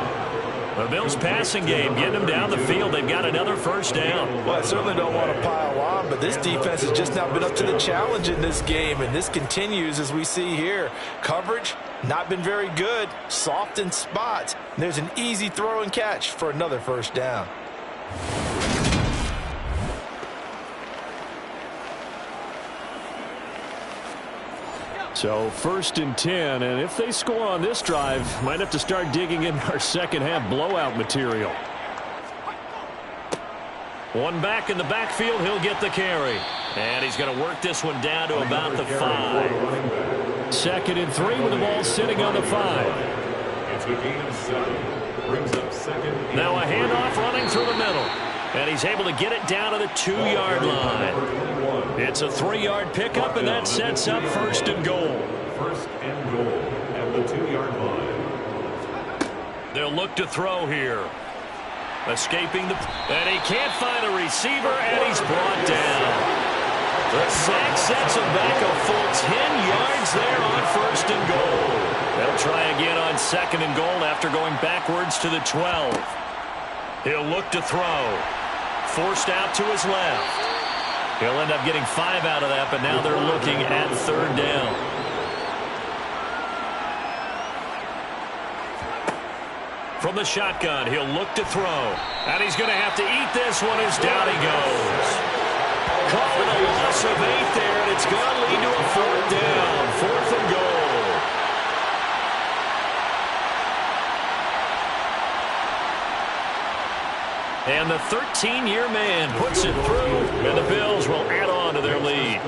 C: The Bills' passing game getting them down the field. They've got another 1st down.
B: Well, I certainly don't want to pile on, but this defense has just not been up to the challenge in this game, and this continues as we see here. Coverage, not been very good. Soft in spots. There's an easy throw and catch for another 1st down.
G: So 1st and 10, and if they score on this drive, might have to start digging in our second half blowout material.
C: One back in the backfield, he'll get the carry. And he's going to work this one down to about the 5.
G: 2nd and 3 with the ball sitting on the 5.
D: It's a gain of 7. Brings up 2nd.
C: Now a handoff running through the middle. And he's able to get it down to the 2-yard line. It's a 3-yard pickup, and that sets up 1st and goal.
D: 1st and goal at the 2-yard line.
C: They'll look to throw here. Escaping the... And he can't find a receiver, and he's brought down. The sack sets him back a full 10 yards there on 1st and goal. They'll try again on 2nd and goal after going backwards to the 12. He'll look to throw. Forced out to his left. He'll end up getting 5 out of that, but now they're looking at 3rd down. From the shotgun, he'll look to throw. And he's going to have to eat this one as down he goes. Caught with a loss of 8 there, and it's going to lead to a 4th down. 4th and goal. And the 13-year man puts it through, and the Bills will add on to their lead.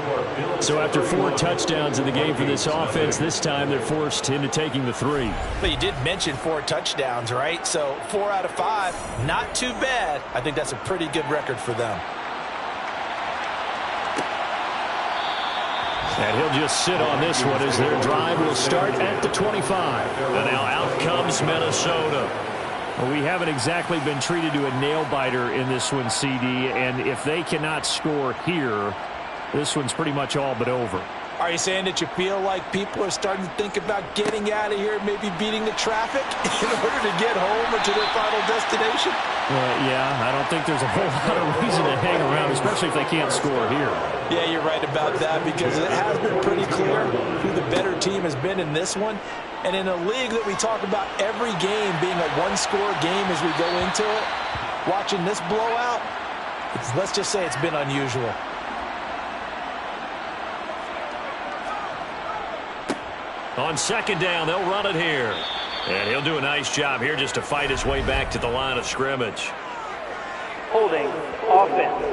G: So after 4 touchdowns in the game for this offense, this time they're forced into taking the 3.
B: But you did mention 4 touchdowns, right? So 4 out of 5, not too bad. I think that's a pretty good record for them.
G: And he'll just sit on this one as their drive will start at the 25.
C: And now out comes Minnesota.
G: Well, we haven't exactly been treated to a nail-biter in this one, CD, and if they cannot score here, this one's pretty much all but over.
B: Are you saying that you feel like people are starting to think about getting out of here, maybe beating the traffic in order to get home or to their final destination?
G: Yeah, I don't think there's a whole lot of reason to hang around, especially if they can't score here.
B: Yeah, you're right about that, because it has been pretty clear who the better team has been in this one. And in a league that we talk about every game being a one-score game as we go into it, watching this blowout, let's just say it's been unusual.
C: On second down, they'll run it here. And he'll do a nice job here just to fight his way back to the line of scrimmage.
H: Holding offense.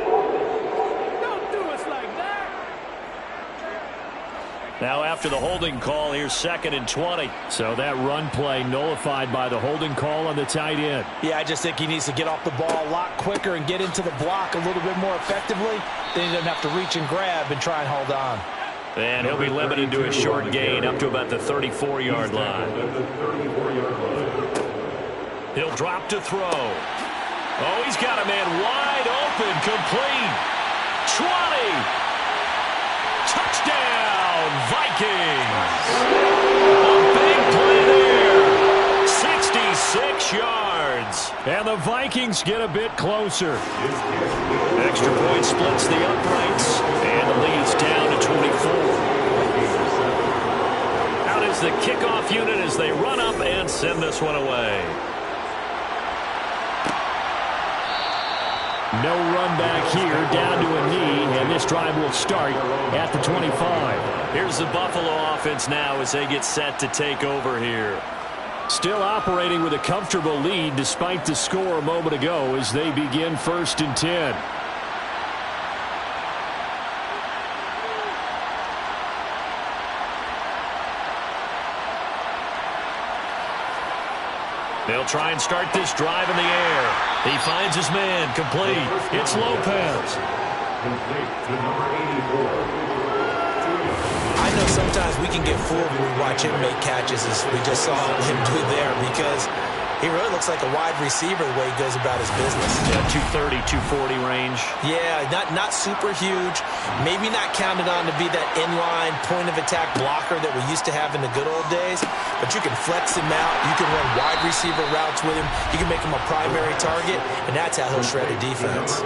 F: Don't do us like that.
C: Now after the holding call, here's 2nd and 20.
G: So that run play nullified by the holding call on the tight end.
B: Yeah, I just think he needs to get off the ball a lot quicker and get into the block a little bit more effectively. Then he doesn't have to reach and grab and try and hold on.
C: And he'll be limited to a short gain up to about the 34-yard line. He'll drop to throw. Oh, he's got a man wide open, complete. 20. Touchdown, Vikings. A big play there. 66 yards.
G: And the Vikings get a bit closer.
C: Extra point splits the uprights, and the lead's down to 24. Out is the kickoff unit as they run up and send this one away.
G: No run back here, down to a knee, and this drive will start at the 25.
C: Here's the Buffalo offense now as they get set to take over here.
G: Still operating with a comfortable lead despite the score a moment ago as they begin 1st and 10.
C: They'll try and start this drive in the air. He finds his man, complete. It's Lopez.
D: Complete to number 84.
E: I know sometimes we can get fooled when we watch him make catches as we just saw him do there because he really looks like a wide receiver the way he goes about his business.
C: Yeah, 230, 240 range.
E: Yeah, not super huge. Maybe not counted on to be that inline point-of-attack blocker that we used to have in the good old days, but you can flex him out. You can run wide receiver routes with him. You can make him a primary target, and that's how he'll shred a defense.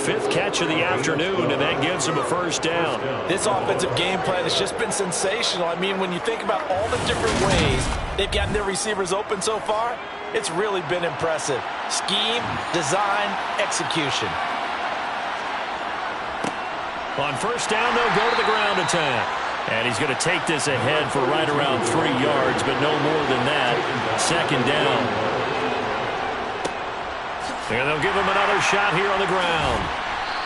C: 5th catch of the afternoon, and that gives him a 1st down.
B: This offensive game plan has just been sensational. I mean, when you think about all the different ways they've gotten their receivers open so far, it's really been impressive. Scheme, design, execution.
C: On 1st down, they'll go to the ground attack. And he's going to take this ahead for right around 3 yards, but no more than that. 2nd down. And they'll give him another shot here on the ground.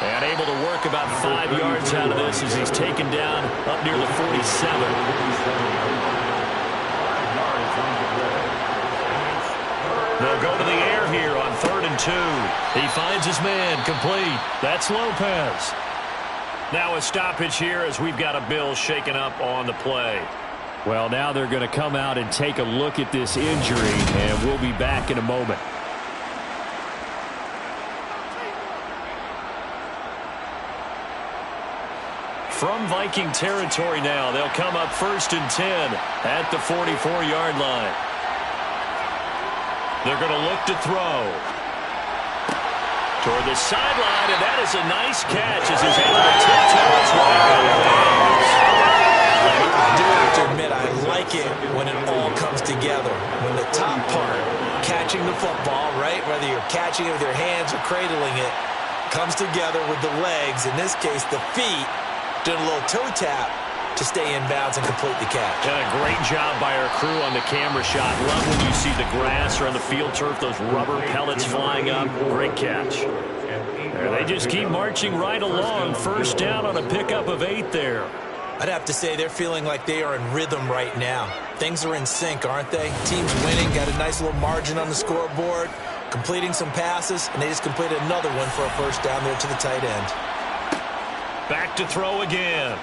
C: And able to work about 5 yards out of this as he's taken down up near the 47. They'll go to the air here on 3rd and 2. He finds his man, complete. That's Lopez. Now a stoppage here as we've got a Bill shaken up on the play.
G: Well, now they're going to come out and take a look at this injury, and we'll be back in a moment.
C: From Viking territory now, they'll come up 1st and 10 at the 44-yard line. They're going to look to throw. Toward the sideline, and that is a nice catch as he's able to tiptoe his way out of bounds.
E: I do have to admit, I like it when it all comes together. When the top part, catching the football, right, whether you're catching it with your hands or cradling it, comes together with the legs, in this case the feet, doing a little toe tap to stay in bounds and complete the catch.
C: And a great job by our crew on the camera shot. Love when you see the grass or on the field turf, those rubber pellets flying up. Great catch. And they just keep marching right along. 1st down on a pickup of 8 there.
E: I'd have to say they're feeling like they are in rhythm right now. Things are in sync, aren't they? Team's winning, got a nice little margin on the scoreboard, completing some passes, and they just completed another one for a 1st down there to the tight end.
C: Back to throw again.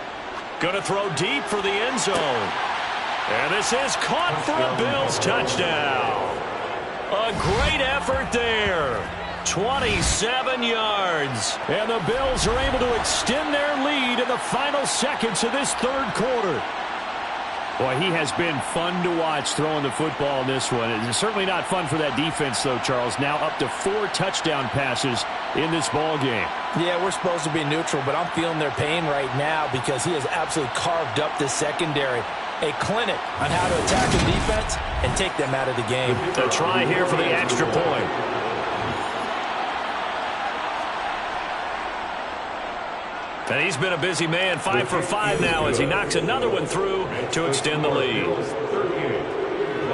C: Going to throw deep for the end zone. And this is caught for a Bills touchdown. A great effort there. 27 yards.
G: And the Bills are able to extend their lead in the final seconds of this 3rd quarter. Boy, he has been fun to watch throwing the football in this one. It's certainly not fun for that defense, though, Charles. Now up to 4 touchdown passes in this ball game.
B: Yeah, we're supposed to be neutral, but I'm feeling their pain right now because he has absolutely carved up this secondary. A clinic on how to attack the defense and take them out of the game.
C: A try here for the extra point. And he's been a busy man, 5 for 5 now as he knocks another one through to extend the lead.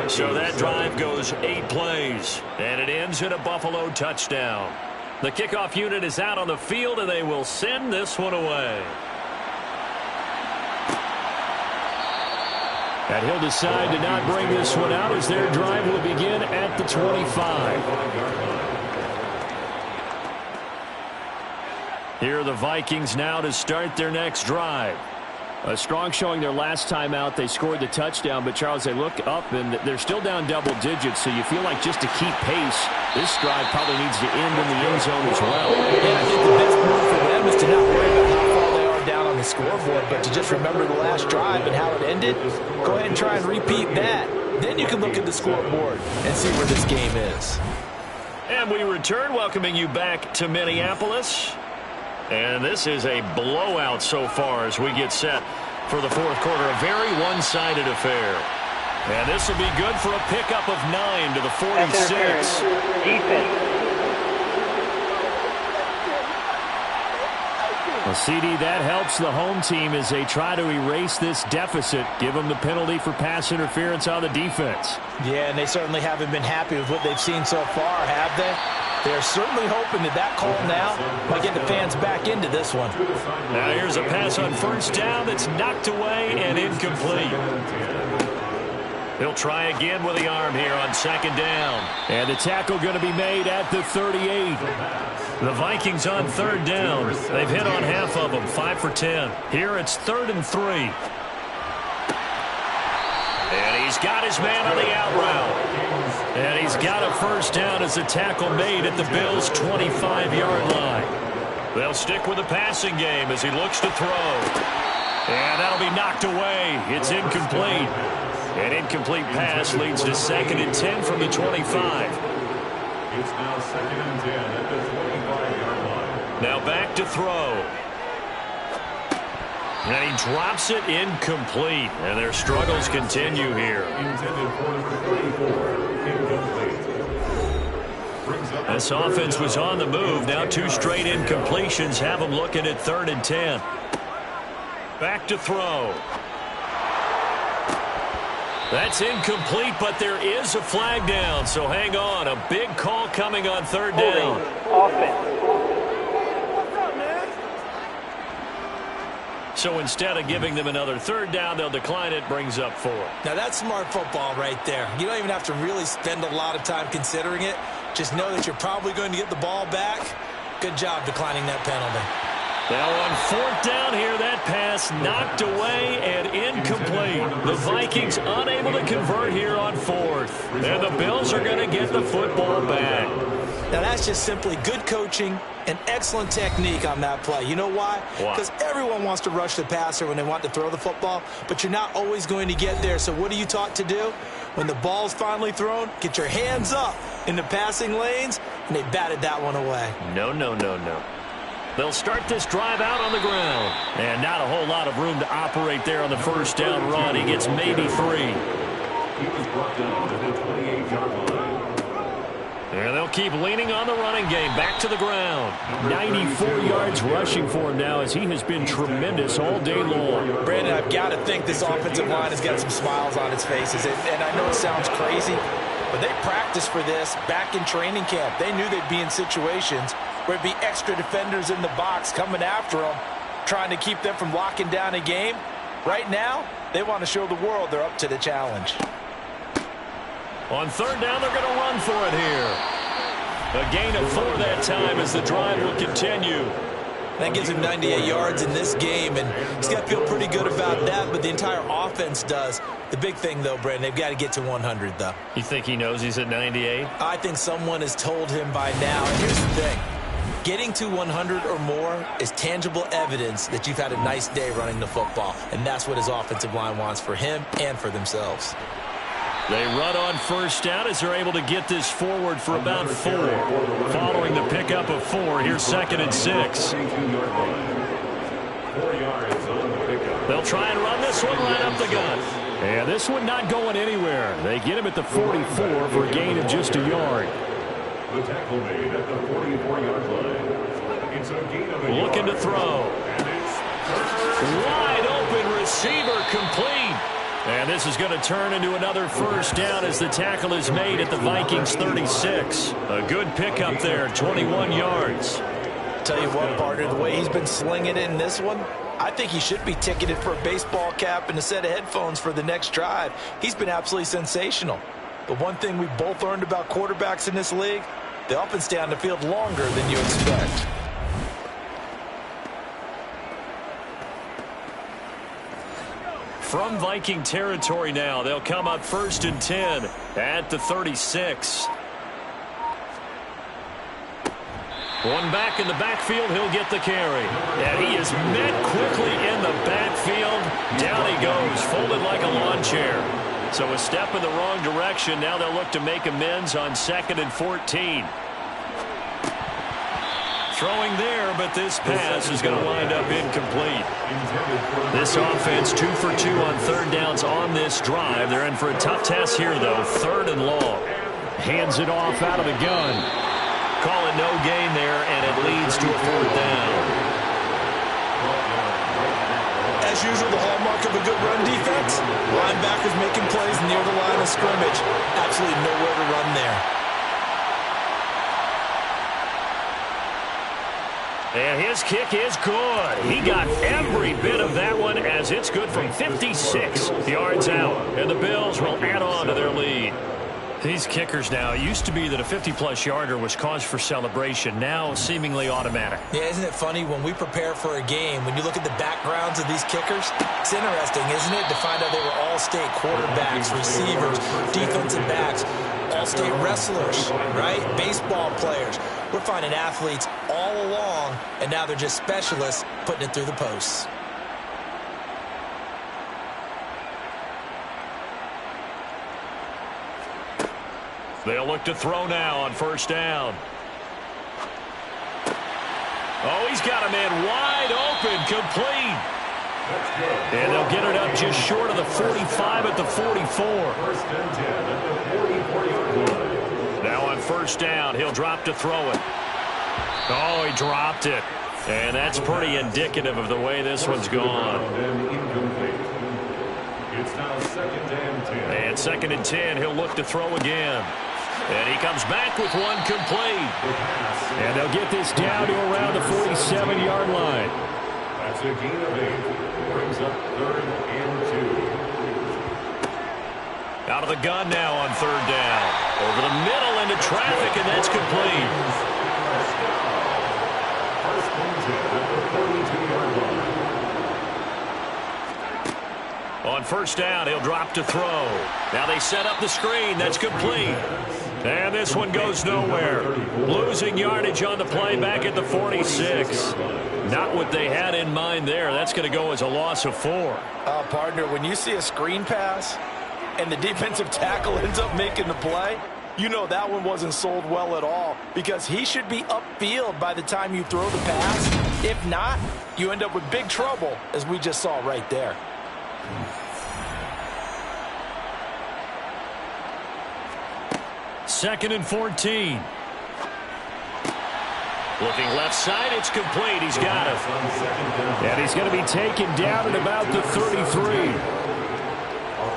C: So that drive goes 8 plays, and it ends in a Buffalo touchdown. The kickoff unit is out on the field, and they will send this one away. And he'll decide to not bring this one out as their drive will begin at the 25. Here are the Vikings now to start their next drive. A strong showing their last time out. They scored the touchdown, but, Charles, they look up, and they're still down double digits, so you feel like just to keep pace, this drive probably needs to end in the end zone as well.
E: Yeah, I think the best move for them is to not worry about how far they are down on the scoreboard, but to just remember the last drive and how it ended. Go ahead and try and repeat that. Then you can look at the scoreboard and see where this game is.
C: And we return, welcoming you back to Minneapolis. And this is a blowout so far as we get set for the fourth quarter. A very one-sided affair. And this will be good for a pickup of 9 to the 46.
H: Defense.
G: Well, CD, that helps the home team as they try to erase this deficit. Give them the penalty for pass interference on the defense.
E: Yeah, and they certainly haven't been happy with what they've seen so far, have they? They're certainly hoping that that call now might get the fans back into this one.
C: Now here's a pass on first down that's knocked away and incomplete. He'll try again with the arm here on second down.
G: And the tackle going to be made at the 38.
C: The Vikings on third down. They've hit on half of them, 5 for 10. Here it's 3rd and 3. And he's got his man on the out route. And he's got a first down as a tackle made at the Bills' 25-yard line. They'll stick with the passing game as he looks to throw. And that'll be knocked away. It's incomplete. An incomplete pass leads to 2nd and 10 from the 25.
D: It's now 2nd and 10 at the 25-yard line.
C: Now back to throw. And he drops it incomplete. And their struggles continue here.
D: Intended for number 34, incomplete.
C: This offense was on the move. Now 2 straight incompletions have them looking at 3rd and 10. Back to throw. That's incomplete, but there is a flag down, so hang on. A big call coming on 3rd down.
H: Offense.
C: So instead of giving them another 3rd down, they'll decline it, brings up 4.
E: Now that's smart football right there. You don't even have to really spend a lot of time considering it. Just know that you're probably going to get the ball back. Good job declining that penalty.
C: Now on 4th down here, that pass knocked away and incomplete. The Vikings unable to convert here on 4th. And the Bills are going to get the football back.
E: Now that's just simply good coaching and excellent technique on that play. You know why? Because everyone wants to rush the passer when they want to throw the football, but you're not always going to get there. So what are you taught to do? When the ball's finally thrown, get your hands up in the passing lanes, and they batted that one away.
C: No, no, no, no. They'll start this drive out on the ground. And not a whole lot of room to operate there on the first down run. He gets maybe 3.
D: He was brought down to the 28-yard line.
C: And they'll keep leaning on the running game. Back to the ground.
G: 94 yards rushing for him now as he has been tremendous all day long.
E: Brandon, I've got to think this offensive line has got some smiles on its faces. And I know it sounds crazy, but they practiced for this back in training camp. They knew they'd be in situations where it'd be extra defenders in the box coming after them, trying to keep them from locking down a game. Right now, they want to show the world they're up to the challenge.
C: On 3rd down, they're going to run for it here. A gain of 4 that time as the drive will continue.
E: That gives him 98 yards in this game, and he's got to feel pretty good about that, but the entire offense does. The big thing, though, Brandon, they've got to get to 100, though.
C: You think he knows he's at 98?
E: I think someone has told him by now, and here's the thing. Getting to 100 or more is tangible evidence that you've had a nice day running the football, and that's what his offensive line wants for him and for themselves.
C: They run on first down as they're able to get this forward for about 4. Following the pickup of 4, here's 2nd and 6. They'll try and run this one right up the gut.
G: And this one not going anywhere. They get him at the 44 for a gain of just a yard.
D: The tackle made at the 44-yard line. It's a gain of a
C: Looking to throw. Wide open receiver complete. And this is going to turn into another first down as the tackle is made at the Vikings 36. A good pickup there, 21 yards.
E: Tell you what, partner, the way he's been slinging it in this one, I think he should be ticketed for a baseball cap and a set of headphones for the next drive. He's been absolutely sensational. But one thing we've both learned about quarterbacks in this league, they often stay on the field longer than you expect.
C: From Viking territory now, they'll come up 1st and 10 at the 36. One back in the backfield, he'll get the carry. And he is met quickly in the backfield. Down he goes, folded like a lawn chair. So a step in the wrong direction. Now they'll look to make amends on 2nd and 14. Throwing there, but this pass is going to wind up incomplete. This offense 2 for 2 on 3rd downs on this drive. They're in for a tough test here, though. 3rd and long.
G: Hands it off out of the gun.
C: Call it no gain there, and it leads to a 4th down.
E: As usual, the hallmark of a good run defense, linebackers making plays near the line of scrimmage. Absolutely nowhere to run there.
C: And his kick is good. He got every bit of that one as it's good from 56 yards out. And the Bills will add on to their lead. These kickers now, it used to be that a 50-plus yarder was cause for celebration. Now seemingly automatic.
E: Yeah, isn't it funny when we prepare for a game, when you look at the backgrounds of these kickers, it's interesting, isn't it, to find out they were all-state quarterbacks, receivers, defensive backs, all-state wrestlers, right? Baseball players. We're finding athletes all along, and now they're just specialists putting it through the posts.
C: They'll look to throw now on 1st down. Oh, he's got a man wide open, complete. And they'll get it up just short of the 45 at the 44.
D: 1st and 10 at the 44-yard line.
C: Now on 1st down, he'll drop to throw it. Oh, he dropped it. And that's pretty indicative of the way this one's gone.
D: It's now 2nd and 10.
C: And 2nd and 10, he'll look to throw again. And he comes back with one complete.
G: And they'll get this down to around the 47-yard line.
D: That's a gain of 8. Brings up 3rd and 2.
C: Out of the gun now on 3rd down. Over the middle into traffic, and that's complete.
D: First and 10 at the 42-yard line.
C: On 1st down, he'll drop to throw. Now they set up the screen. That's complete. And this one goes nowhere. Losing yardage on the play back at the 46. Not what they had in mind there. That's going to go as a loss of 4.
E: Partner, when you see a screen pass and the defensive tackle ends up making the play, you know that one wasn't sold well at all, because he should be upfield by the time you throw the pass. If not, you end up with big trouble, as we just saw right there.
C: Second and 14. Looking left side, it's complete. He's got it.
G: And he's going to be taken down at about the 33.
D: A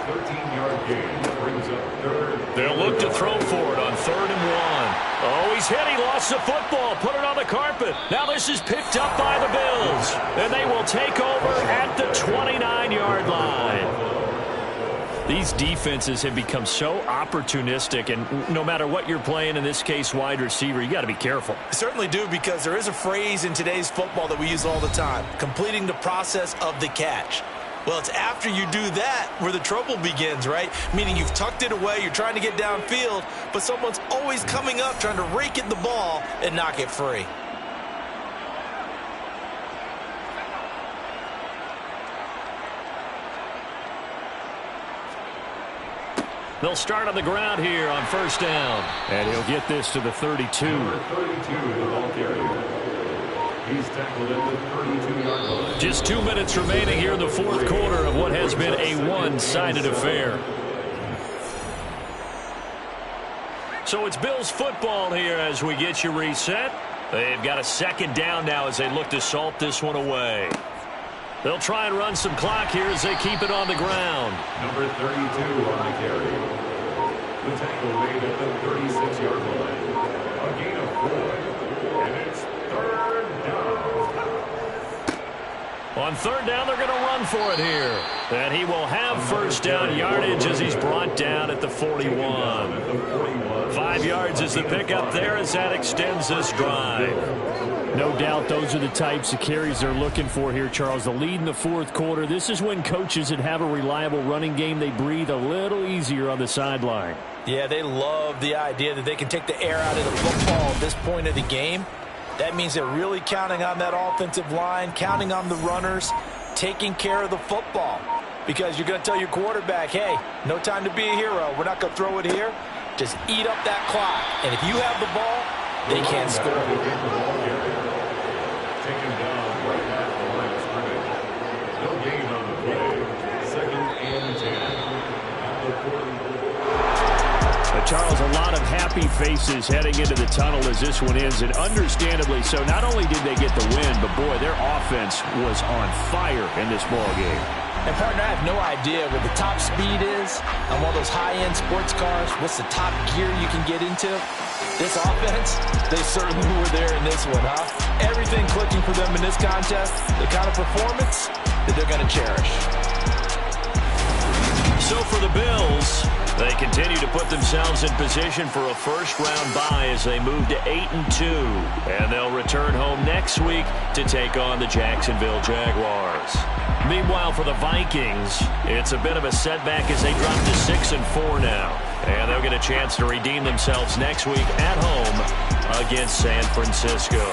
D: 13-yard gain brings up 3rd.
C: They'll look to throw for it on 3rd and 1. Oh, he's hit. He lost the football. Put it on the carpet. Now this is picked up by the Bills. And they will take over at the 29-yard line. These defenses have become so opportunistic, and no matter what you're playing, in this case wide receiver, you got to be careful.
E: I certainly do, because there is a phrase in today's football that we use all the time: completing the process of the catch. Well, it's after you do that where the trouble begins, right? Meaning you've tucked it away, you're trying to get downfield, but someone's always coming up trying to rake at the ball and knock it free.
C: They'll start on the ground here on 1st down.
G: And he'll get this to the 32.
D: Number 32, the ball carrier. He's tackled at the 32-yard line.
C: Just 2 minutes remaining here in the 4th quarter of what has been a one-sided affair. So it's Bills football here as we get you reset. They've got a 2nd down now as they look to salt this one away. They'll try and run some clock here as they keep it on the ground.
D: Number 32 on the carry. The tackle made at the 36-yard line. A gain of 4. And it's third down.
C: On third down, they're going to run for it here. And he will have first down yardage as he's brought down at the 41. 5 yards is the pickup there as that extends this drive.
G: No doubt those are the types of carries they're looking for here, Charles. The lead in the fourth quarter. This is when coaches that have a reliable running game, they breathe a little easier on the sideline.
B: Yeah, they love the idea that they can take the air out of the football at this point of the game. That means they're really counting on that offensive line, counting on the runners, taking care of the football. Because you're going to tell your quarterback, hey, no time to be a hero. We're not going to throw it here. Just eat up that clock. And if you have the ball, they can't score.
D: Taken down right at the line of scrimmage. No gain on the play. 2nd and 10. At the 40.
G: Charles, a lot of happy faces heading into the tunnel as this one ends, and understandably so. Not only did they get the win, but, boy, their offense was on fire in this ball game.
B: And, partner, I have no idea what the top speed is on one of those high-end sports cars. What's the top gear you can get into? This offense, they certainly were there in this one, huh? Everything clicking for them in this contest, the kind of performance that they're going to cherish.
C: So for the Bills, they continue to put themselves in position for a first-round bye as they move to 8-2. And they'll return home next week to take on the Jacksonville Jaguars. Meanwhile, for the Vikings, it's a bit of a setback as they drop to 6-4 now. And they'll get a chance to redeem themselves next week at home against San Francisco.